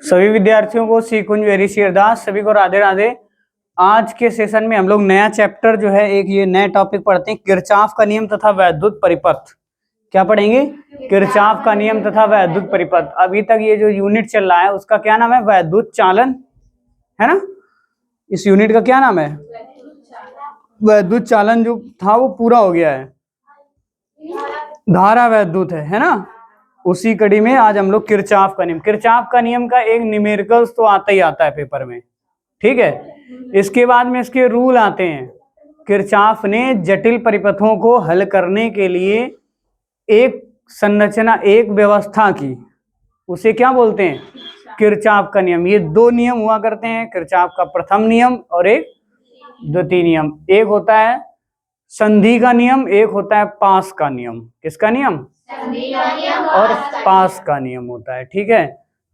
सभी विद्यार्थियों को श्री कुंज वेरी शेरदास, सभी को राधे राधे। आज के सेशन में हम लोग नया चैप्टर जो है एक ये नया टॉपिक पढ़ते हैं, किरचॉफ का नियम तथा वैद्युत परिपथ। क्या पढ़ेंगे? किरचॉफ का नियम तथा वैद्युत परिपथ। अभी तक ये जो यूनिट चल रहा है उसका क्या नाम है? वैद्युत चालन, है ना। इस यूनिट का क्या नाम है? वैद्युत चालन। जो था वो पूरा हो गया है, धारा वैद्युत है ना। उसी कड़ी में आज हम लोग किरचॉफ का नियम, किरचॉफ का नियम का एक न्यूमेरिकल्स तो आता ही आता है पेपर में, ठीक है। इसके बाद में इसके रूल आते हैं। किरचॉफ ने जटिल परिपथों को हल करने के लिए एक संरचना, एक व्यवस्था की, उसे क्या बोलते हैं? किरचॉफ का नियम। ये दो नियम हुआ करते हैं, किरचॉफ का प्रथम नियम और एक द्वितीय नियम। एक होता है संधि का नियम, एक होता है पास का नियम। किसका नियम? और पास का नियम होता है, ठीक है।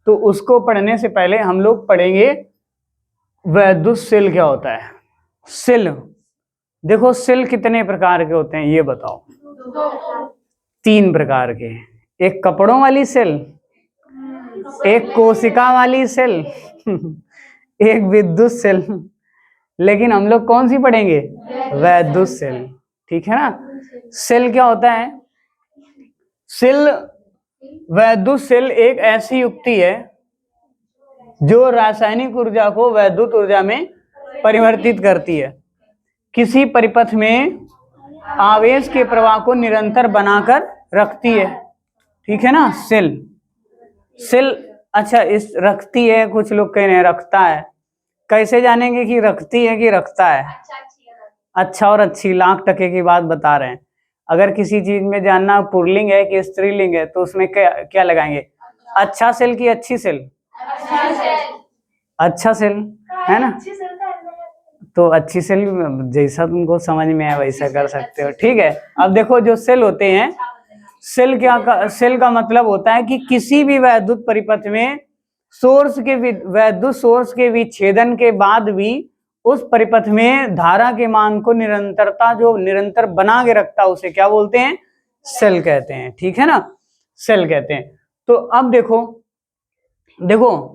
तो उसको पढ़ने से पहले हम लोग पढ़ेंगे वैद्युत सेल क्या होता है। सेल, देखो सेल कितने प्रकार के होते हैं ये बताओ? 3 प्रकार के। एक कपड़ों वाली सेल, एक कोशिका वाली सेल, एक विद्युत सेल। लेकिन हम लोग कौन सी पढ़ेंगे? वैद्युत सेल, ठीक है ना। सेल क्या होता है? सेल, वैद्युत सेल एक ऐसी युक्ति है जो रासायनिक ऊर्जा को वैद्युत ऊर्जा में परिवर्तित करती है। किसी परिपथ में आवेश के प्रवाह को निरंतर बनाकर रखती है, ठीक है ना। सेल, सेल अच्छा इस रखती है, कुछ लोग कह रहे हैं रखता है। कैसे जानेंगे कि रखती है कि रखता है? अच्छा और अच्छी, लाख टके की बात बता रहे हैं। अगर किसी चीज में जानना पुल्लिंग है कि स्त्रीलिंग है तो उसमें क्या लगाएंगे? अच्छा सेल की अच्छी सेल? अच्छा सेल, है ना। तो अच्छी सेल जैसा तुमको समझ में आए वैसा कर सकते हो, ठीक है। अब देखो जो सेल होते हैं, सेल सेल का मतलब होता है कि किसी भी वैद्युत परिपथ में वैद्युत सोर्स के विच्छेदन के बाद भी उस परिपथ में धारा के मान को निरंतरता, जो निरंतर बना के रखता है, उसे क्या बोलते हैं? सेल कहते हैं, ठीक है ना। सेल कहते हैं। तो अब देखो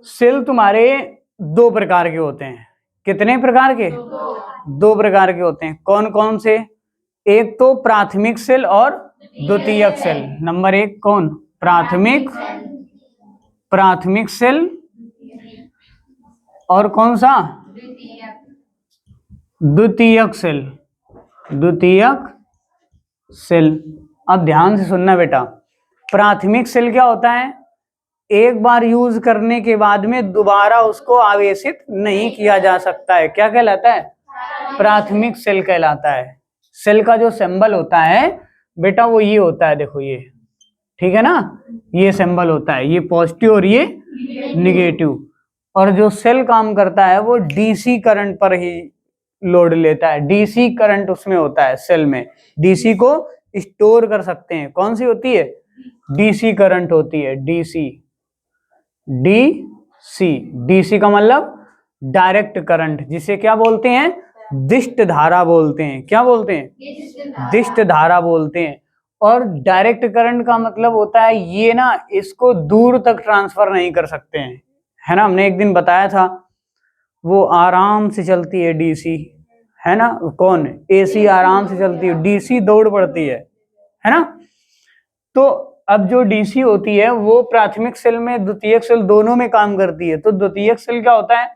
सेल तुम्हारे 2 प्रकार के होते हैं। कितने प्रकार के? 2 प्रकार के होते हैं। कौन कौन से? एक तो प्राथमिक सेल और द्वितीयक सेल। नंबर 1 कौन? प्राथमिक सेल। और कौन सा? द्वितीयक सेल। द्वितीयक सेल। अब ध्यान से सुनना बेटा। प्राथमिक सेल क्या होता है? एक बार यूज करने के बाद में दोबारा उसको आवेशित नहीं किया जा सकता है। क्या कहलाता है? प्राथमिक सेल कहलाता है। सेल का जो सिंबल होता है बेटा वो ये होता है, देखो ये, ठीक है ना। ये सिंबल होता है, ये पॉजिटिव और ये निगेटिव। और जो सेल काम करता है वो डीसी करंट पर ही लोड लेता है। डीसी करंट उसमें होता है सेल में। डीसी को स्टोर कर सकते हैं। कौन सी होती है? डीसी करंट होती है। डीसी, डीसी का मतलब डायरेक्ट करंट, जिसे क्या बोलते हैं? दिष्ट धारा बोलते हैं। क्या बोलते हैं? दिष्ट धारा बोलते हैं। और डायरेक्ट करंट का मतलब होता है ये ना, इसको दूर तक ट्रांसफर नहीं कर सकते हैं, है ना। हमने एक दिन बताया था वो आराम से चलती है डीसी, है ना। कौन? एसी आराम से चलती है, डीसी दौड़ पड़ती है ना। तो अब जो डीसी होती है वो प्राथमिक सेल में, द्वितीयक सेल दोनों में काम करती है। तो द्वितीयक सेल क्या होता है?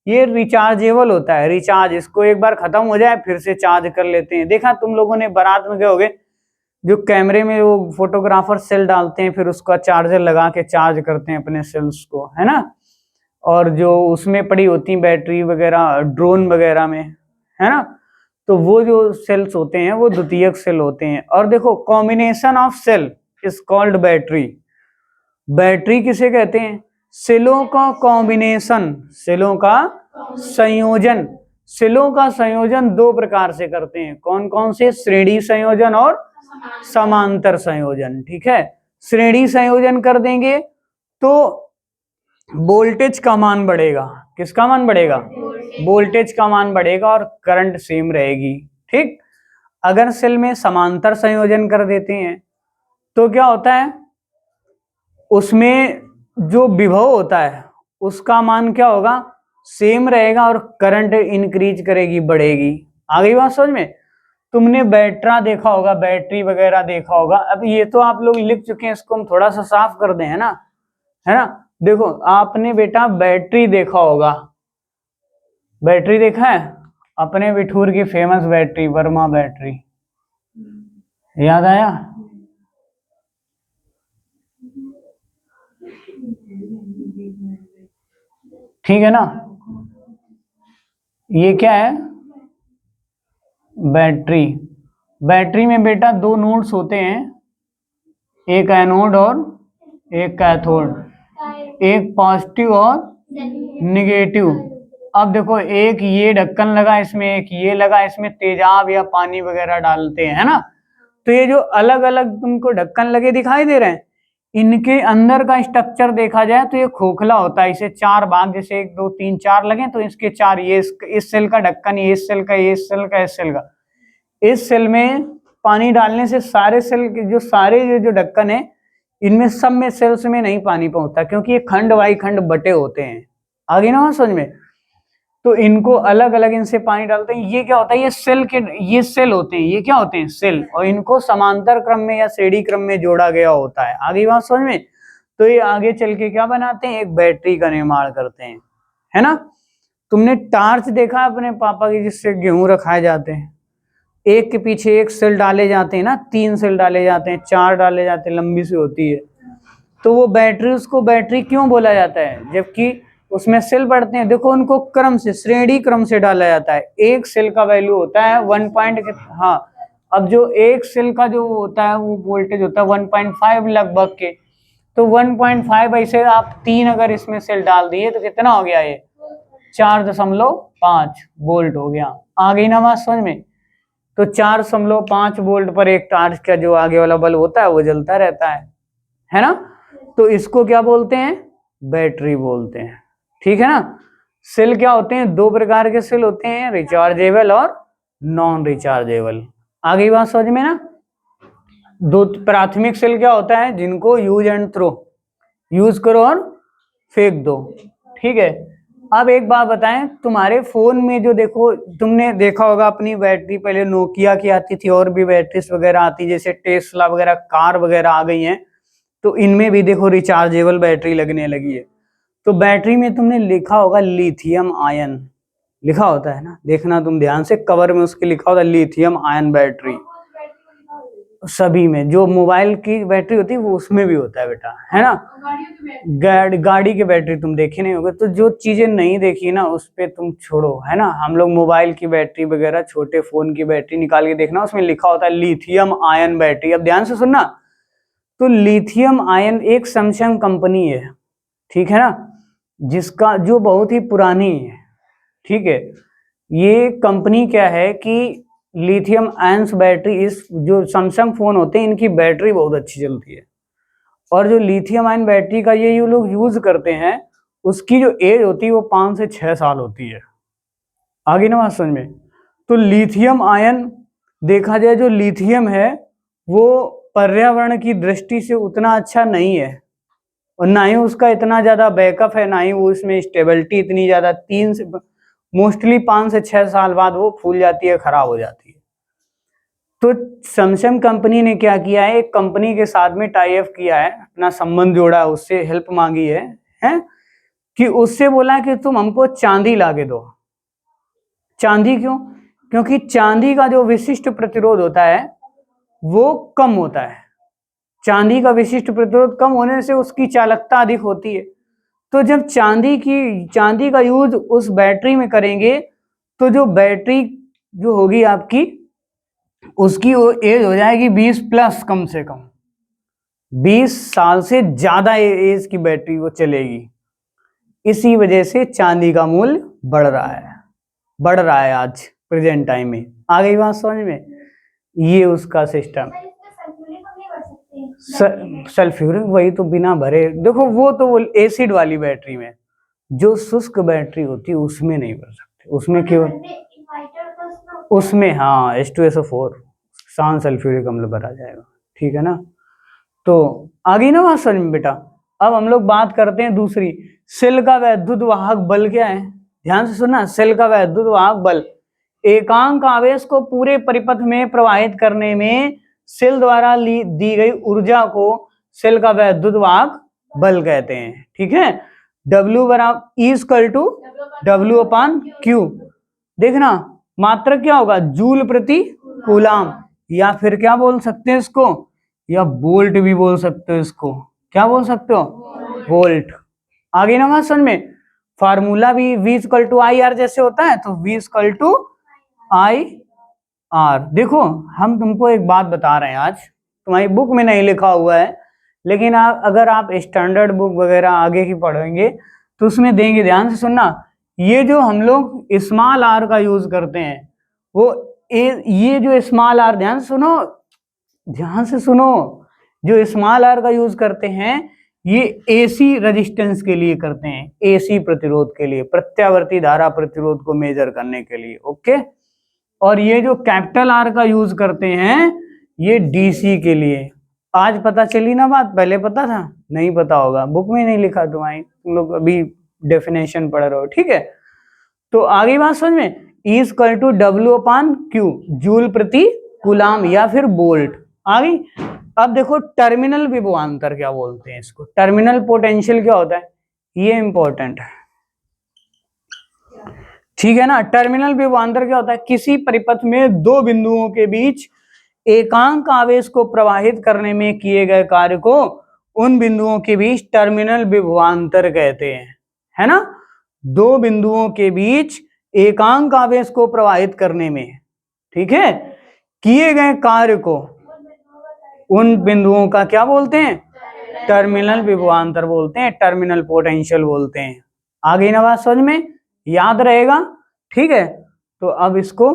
ये रिचार्जेबल होता है। रिचार्ज, इसको एक बार खत्म हो जाए फिर से चार्ज कर लेते हैं। देखा तुम लोगों ने बारात में गए होगे, जो कैमरे में वो फोटोग्राफर सेल डालते हैं फिर उसका चार्जर लगा के चार्ज करते हैं अपने सेल्स को, है ना। और जो उसमें पड़ी होती बैटरी वगैरह ड्रोन वगैरह में, है ना। तो वो जो सेल्स होते हैं वो द्वितीयक सेल होते हैं। और देखो combination of cell is called battery. Battery किसे कहते हैं? सेलों का कॉम्बिनेशन, सेलों का संयोजन। सेलों का संयोजन 2 प्रकार से करते हैं। कौन कौन से? श्रेणी संयोजन और समांतर संयोजन, ठीक है। श्रेणी संयोजन कर देंगे तो वोल्टेज का मान बढ़ेगा। किसका मान बढ़ेगा? वोल्टेज का मान बढ़ेगा और करंट सेम रहेगी, ठीक। अगर सेल में समांतर संयोजन कर देते हैं तो क्या होता है? उसमें जो विभव होता है उसका मान क्या होगा, सेम रहेगा, और करंट इंक्रीज करेगी, बढ़ेगी। आ गई बात समझ में। तुमने बैटरा देखा होगा, बैटरी वगैरह देखा होगा। अब ये तो आप लोग लिख चुके हैं, इसको हम थोड़ा सा साफ कर दें, है ना, है ना। देखो आपने बेटा बैटरी देखा होगा, बैटरी देखा है अपने बिठूर की फेमस बैटरी, वर्मा बैटरी, याद आया। ठीक है ना। ये क्या है, बैटरी। बैटरी में बेटा दो नोड्स होते हैं, एक एनोड और एक कैथोड, एक पॉजिटिव और निगेटिव। अब देखो एक ये ढक्कन लगा इसमें, एक ये लगा इसमें, तेजाब या पानी वगैरह डालते हैं, है ना। तो ये जो अलग अलग तुमको ढक्कन लगे दिखाई दे रहे हैं, इनके अंदर का स्ट्रक्चर देखा जाए तो ये खोखला होता है। इसे चार भाग, जैसे 1 2 3 4 लगे तो इसके चार, ये इस सेल का ढक्कन, ये इस सेल का, ये इस सेल का, इस सेल का। इस सेल में पानी डालने से सारे सेल के जो सारे जो ढक्कन है, इनमें सब में सेल्स में नहीं पानी पहुंचता, क्योंकि ये खंड वाई खंड बटे होते हैं। आगे ना समझ में। तो इनको अलग अलग इनसे पानी डालते हैं। ये क्या होता है, ये सेल के, ये सेल होते हैं, ये क्या होते हैं, सेल, और इनको समांतर क्रम में या श्रेणी क्रम में जोड़ा गया होता है। आगे बात समझ में। तो ये आगे चल के क्या बनाते हैं, एक बैटरी का निर्माण करते हैं, है ना। तुमने टार्च देखा अपने पापा की, जिससे गेहूं रखाए जाते हैं, एक के पीछे एक सेल डाले जाते हैं ना, 3 सेल डाले जाते हैं, 4 डाले जाते हैं, लंबी सी होती है। तो वो बैटरी, उसको बैटरी क्यों बोला जाता है, जबकि उसमें सेल बढ़ते हैं। देखो उनको क्रम से, श्रेणी क्रम से डाला जाता है। एक सेल का वैल्यू होता है 1 पॉइंट, हाँ, अब जो एक सेल का जो होता है वो वोल्टेज होता है 1.5 लगभग के। तो 1.5 ऐसे आप 3 अगर इसमें सेल डाल दिए तो कितना हो गया, ये 4.5 वोल्ट हो गया। आ गई ना बात समझ में। तो 4.5 वोल्ट पर एक टार्च का जो आगे वाला बल्ब होता है वो जलता रहता है ना। तो इसको क्या बोलते हैं, बैटरी बोलते हैं। ठीक है ना। सेल क्या होते हैं, दो प्रकार के सेल होते हैं, रिचार्जेबल और नॉन रिचार्जेबल। आगे बात समझ में ना। दो प्राथमिक सेल क्या होता है, जिनको यूज एंड थ्रो, यूज करो और फेंक दो। ठीक है। अब एक बात बताएं, तुम्हारे फोन में जो देखो, तुमने देखा होगा अपनी बैटरी पहले नोकिया की आती थी, और भी बैटरीज वगैरह आती, जैसे टेस्ला वगैरह, कार वगैरह आ गई हैं। तो इनमें भी देखो रिचार्जेबल बैटरी लगने लगी है। तो बैटरी में तुमने लिखा होगा लिथियम आयन, लिखा होता है ना, देखना तुम ध्यान से, कवर में उसके लिखा होता है लिथियम आयन बैटरी। सभी में, जो मोबाइल की बैटरी होती है वो उसमें भी होता है बेटा, है ना। गाड़ी की बैटरी तुम देखे नहीं होगे, तो जो चीजें नहीं देखी ना उस पे तुम छोड़ो, है ना। हम लोग मोबाइल की बैटरी वगैरह, छोटे फोन की बैटरी निकाल के देखना, उसमें लिखा होता है लिथियम आयन बैटरी। अब ध्यान से सुनना, तो लिथियम आयन एक सैमसंग कंपनी है, ठीक है ना, जिसका जो बहुत ही पुरानी है। ठीक है। ये कंपनी क्या है कि लिथियम आयंस बैटरी, इस जो सैमसंग फोन होते हैं इनकी बैटरी बहुत अच्छी चलती है। और जो लिथियम आयन बैटरी का ये लोग यूज करते हैं, उसकी जो एज होती है वो 5 से 6 साल होती है। आगे ना बात समझ में। तो लिथियम आयन देखा जाए, जो लिथियम है वो पर्यावरण की दृष्टि से उतना अच्छा नहीं है, और ना ही उसका इतना ज्यादा बैकअप है, ना ही वो इसमें स्टेबिलिटी इतनी ज्यादा। 3 से मोस्टली 5 से 6 साल बाद वो फूल जाती है, खराब हो जाती है। तो सैमसंग कंपनी ने क्या किया है, एक कंपनी के साथ में टाई अप किया है, अपना संबंध जोड़ा है, उससे हेल्प मांगी है कि उससे बोला कि तुम हमको चांदी लाके दो। चांदी क्यों, क्योंकि चांदी का जो विशिष्ट प्रतिरोध होता है वो कम होता है। चांदी का विशिष्ट प्रतिरोध कम होने से उसकी चालकता अधिक होती है। तो जब चांदी का यूज उस बैटरी में करेंगे, तो जो बैटरी जो होगी आपकी, उसकी वो एज हो जाएगी 20 प्लस, कम से कम 20 साल से ज्यादा एज की बैटरी वो चलेगी। इसी वजह से चांदी का मूल्य बढ़ रहा है आज प्रेजेंट टाइम में। आ गई बात समझ में। ये उसका सिस्टम। सल्फ्यूरिक वही तो बिना भरे, देखो वो तो वो एसिड वाली बैटरी में, जो शुष्क बैटरी होती है उसमें नहीं भर सकते, उसमें केवल उसमें हाँ H2SO4 शान सल्फ्यूरिक अम्ल भरा जाएगा। ठीक है ना। तो आ गई ना बात समझ में बेटा। अब हम लोग बात करते हैं दूसरी, सेल का वैद्युत वाहक बल क्या है? ध्यान से सुनना, सेल का वैद्युत वाहक बल एकांक आवेश को पूरे परिपथ में प्रवाहित करने में सेल द्वारा दी गई ऊर्जा को सेल का वैद्युत वाहक बल कहते हैं। ठीक है, W बराबर equal to W upon Q। देखना मात्रक क्या होगा? जूल प्रति कूलाम, या फिर क्या बोल सकते हैं इसको, या वोल्ट भी बोल सकते हो इसको। क्या बोल सकते हो? वोल्ट। आगे ना बात समझ में। फार्मूला भी V equal to I R जैसे होता है, तो V equal to I R. देखो हम तुमको एक बात बता रहे हैं, आज तुम्हारी बुक में नहीं लिखा हुआ है, लेकिन अगर आप स्टैंडर्ड बुक वगैरह आगे की पढ़ेंगे तो उसमें देंगे। ध्यान से सुनना, ये जो हम लोग स्मॉल आर का यूज करते हैं, वो ये जो स्मॉल आर, ध्यान से सुनो, ध्यान से सुनो, जो स्मॉल आर का यूज करते हैं ये एसी रेजिस्टेंस के लिए करते हैं, एसी प्रतिरोध के लिए, प्रत्यावर्ती धारा प्रतिरोध को मेजर करने के लिए। ओके, और ये जो कैपिटल आर का यूज करते हैं ये डीसी के लिए। आज पता चली ना बात, पहले पता था? नहीं पता होगा, बुक में नहीं लिखा तुम्हारी, तुम लोग अभी डेफिनेशन पढ़ रहे हो। ठीक है, तो आगे बात समझ में, E equal to W upon Q, joule प्रति कूलाम या फिर वोल्ट। आगे अब देखो टर्मिनल विभवांतर क्या बोलते हैं इसको, टर्मिनल पोटेंशियल क्या होता है, ये इंपॉर्टेंट है। ठीक है ना, टर्मिनल विभवांतर क्या होता है? किसी परिपथ में दो बिंदुओं के बीच एकांक आवेश को प्रवाहित करने में किए गए कार्य को उन बिंदुओं के बीच टर्मिनल विभवांतर कहते हैं, है ना। दो बिंदुओं के बीच एकांक आवेश को प्रवाहित करने में, ठीक है, किए गए कार्य को उन बिंदुओं का क्या बोलते हैं? टर्मिनल विभवांतर बोलते हैं, टर्मिनल पोटेंशियल बोलते हैं। आगे ना बात समझ में, याद रहेगा। ठीक है, तो अब इसको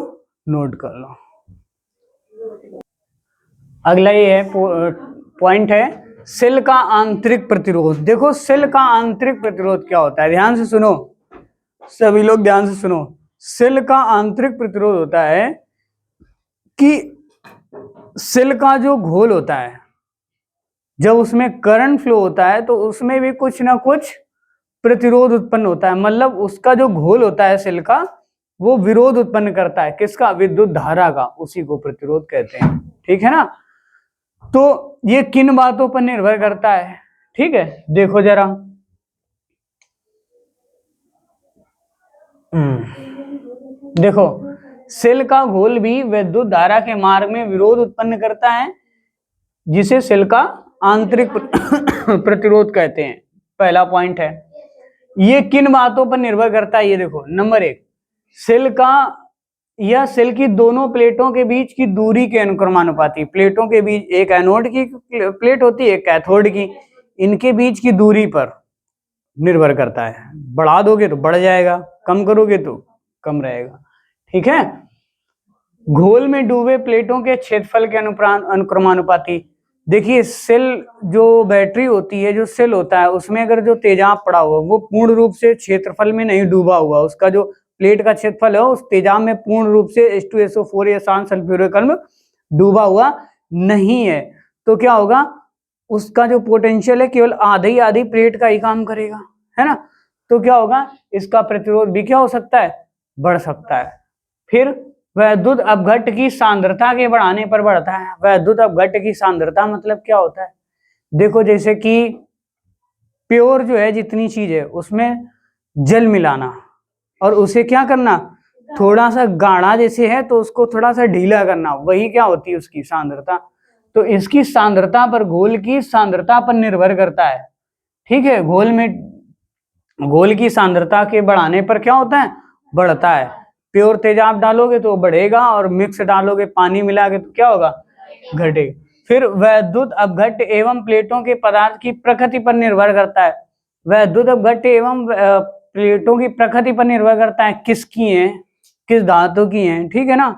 नोट कर लो। अगला ये है पॉइंट है सेल का आंतरिक प्रतिरोध। देखो सेल का आंतरिक प्रतिरोध क्या होता है, ध्यान से सुनो, सभी लोग ध्यान से सुनो। सेल का आंतरिक प्रतिरोध होता है कि सेल का जो घोल होता है, जब उसमें करंट फ्लो होता है तो उसमें भी कुछ ना कुछ प्रतिरोध उत्पन्न होता है। मतलब उसका जो घोल होता है सेल का, वो विरोध उत्पन्न करता है, किसका? विद्युत धारा का, उसी को प्रतिरोध कहते हैं। ठीक है ना, तो ये किन बातों पर निर्भर करता है? ठीक है, देखो जरा, देखो सेल का घोल भी विद्युत धारा के मार्ग में विरोध उत्पन्न करता है, जिसे सेल का आंतरिक प्रतिरोध कहते हैं। पहला पॉइंट है, ये किन बातों पर निर्भर करता है? ये देखो, नंबर एक, सेल का या सेल की दोनों प्लेटों के बीच की दूरी के अनुक्रमानुपाती। प्लेटों के बीच, एक एनोड की प्लेट होती है, एक कैथोड की, इनके बीच की दूरी पर निर्भर करता है। बढ़ा दोगे तो बढ़ जाएगा, कम करोगे तो कम रहेगा। ठीक है, घोल में डूबे प्लेटों के क्षेत्रफल के अनुक्रमानुपाती। देखिए सेल जो बैटरी होती है, जो सेल होता है, उसमें अगर जो तेजाब पड़ा हुआ, वो पूर्ण रूप से क्षेत्रफल में नहीं डूबा हुआ, उसका जो प्लेट का क्षेत्रफल है उस तेजाब में पूर्ण रूप से H2SO4 या शांत सल्फ्यूरिक अम्ल डूबा हुआ नहीं है, तो क्या होगा? उसका जो पोटेंशियल है केवल आधी प्लेट का ही काम करेगा, है ना। तो क्या होगा? इसका प्रतिरोध भी क्या हो सकता है? बढ़ सकता है। फिर वैद्युत अपघट्ट की सांद्रता के बढ़ाने पर बढ़ता है। वैद्युत अपघट्ट की सांद्रता मतलब क्या होता है? देखो जैसे कि प्योर जो है जितनी चीज है उसमें जल मिलाना और उसे क्या करना, थोड़ा सा गाढ़ा जैसे है तो उसको थोड़ा सा ढीला करना, वही क्या होती है? उसकी सांद्रता। तो इसकी सांद्रता पर, घोल की सांद्रता पर निर्भर करता है। ठीक है, घोल की सांद्रता के बढ़ाने पर क्या होता है? बढ़ता है। प्योर तेजाब डालोगे तो बढ़ेगा और मिक्स डालोगे, पानी मिला के, तो क्या होगा? घटेगा। फिर वैद्युत अपघट्ट एवं प्लेटों के पदार्थ की प्रकृति पर निर्भर करता है। वैद्युत अपघट्ट एवं प्लेटों की प्रकृति पर निर्भर करता है, किसकी है, किस धातु की है। ठीक है ना।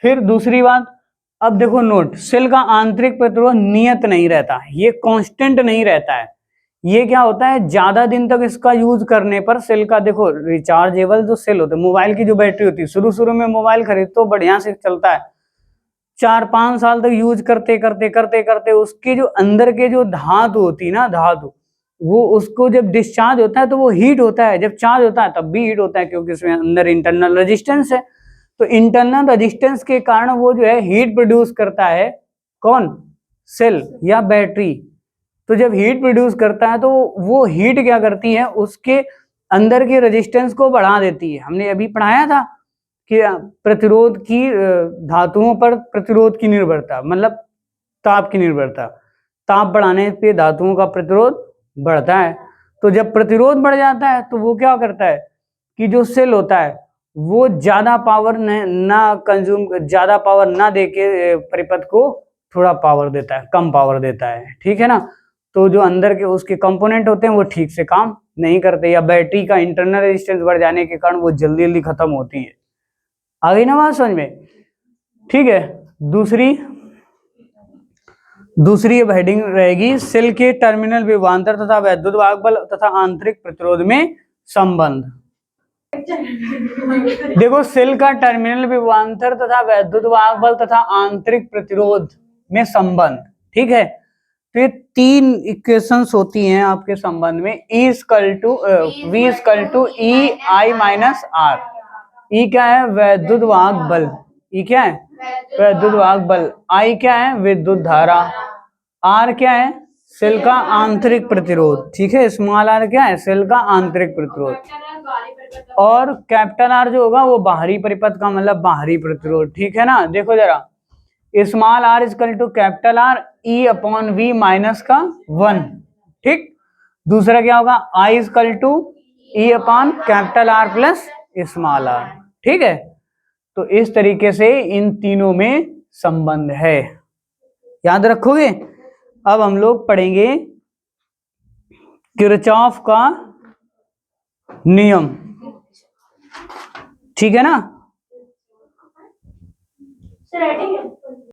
फिर दूसरी बात, अब देखो नोट, सेल का आंतरिक प्रतिरोध नियत नहीं रहता, ये कांस्टेंट नहीं रहता है। ये क्या होता है? ज्यादा दिन तक इसका यूज करने पर सेल का, देखो रिचार्जेबल जो सेल होते हैं, मोबाइल की जो बैटरी होती है, शुरू में मोबाइल खरीद तो बढ़िया से चलता है, 4-5 साल तक यूज करते करते उसके जो अंदर के जो धातु होती है ना, धातु, वो उसको जब डिस्चार्ज होता है तो वो हीट होता है, जब चार्ज होता है तब भी हीट होता है, क्योंकि उसमें अंदर इंटरनल रेजिस्टेंस है। तो इंटरनल रेजिस्टेंस के कारण वो जो है हीट प्रोड्यूस करता है। कौन? सेल या बैटरी। तो जब हीट प्रोड्यूस करता है तो वो हीट क्या करती है, उसके अंदर के रेजिस्टेंस को बढ़ा देती है। हमने अभी पढ़ाया था कि प्रतिरोध की धातुओं पर प्रतिरोध की निर्भरता, मतलब ताप की निर्भरता, ताप बढ़ाने पे धातुओं का प्रतिरोध बढ़ता है। तो जब प्रतिरोध बढ़ जाता है तो वो क्या करता है कि जो सेल होता है वो ज्यादा पावर ना कंज्यूम, ज्यादा पावर ना देके परिपथ को थोड़ा पावर देता है, कम पावर देता है, ठीक है ना। तो जो अंदर के उसके कंपोनेंट होते हैं वो ठीक से काम नहीं करते, या बैटरी का इंटरनल रेजिस्टेंस बढ़ जाने के कारण वो जल्दी जल्दी खत्म होती है। आ गई ना बात समझ में? ठीक है। दूसरी अब हेडिंग रहेगी सेल के टर्मिनल विभवांतर तथा वैद्युत वाहक बल तथा आंतरिक प्रतिरोध में संबंध। देखो, सेल का टर्मिनल विभवांतर तथा वैद्युत वाहक बल तथा आंतरिक प्रतिरोध में संबंध, ठीक है। तो ये 3 इक्वेशंस होती हैं आपके संबंध में। E = V = E I - R। E क्या है? वैद्युत वाहक बल। E क्या है? वैद्युत वाहक बल। I क्या है? विद्युत धारा। R क्या है? सेल का आंतरिक प्रतिरोध, ठीक है। स्मॉल r क्या है? सेल का आंतरिक प्रतिरोध। और कैपिटल R जो होगा वो बाहरी परिपथ का, मतलब बाहरी प्रतिरोध, ठीक है ना। देखो जरा, small r = capital R E/V -1, ठीक। दूसरा क्या होगा? I = E/R plus small r, ठीक है। तो इस तरीके से इन तीनों में संबंध है, याद रखोगे। अब हम लोग पढ़ेंगे किरचॉफ का नियम, ठीक है ना।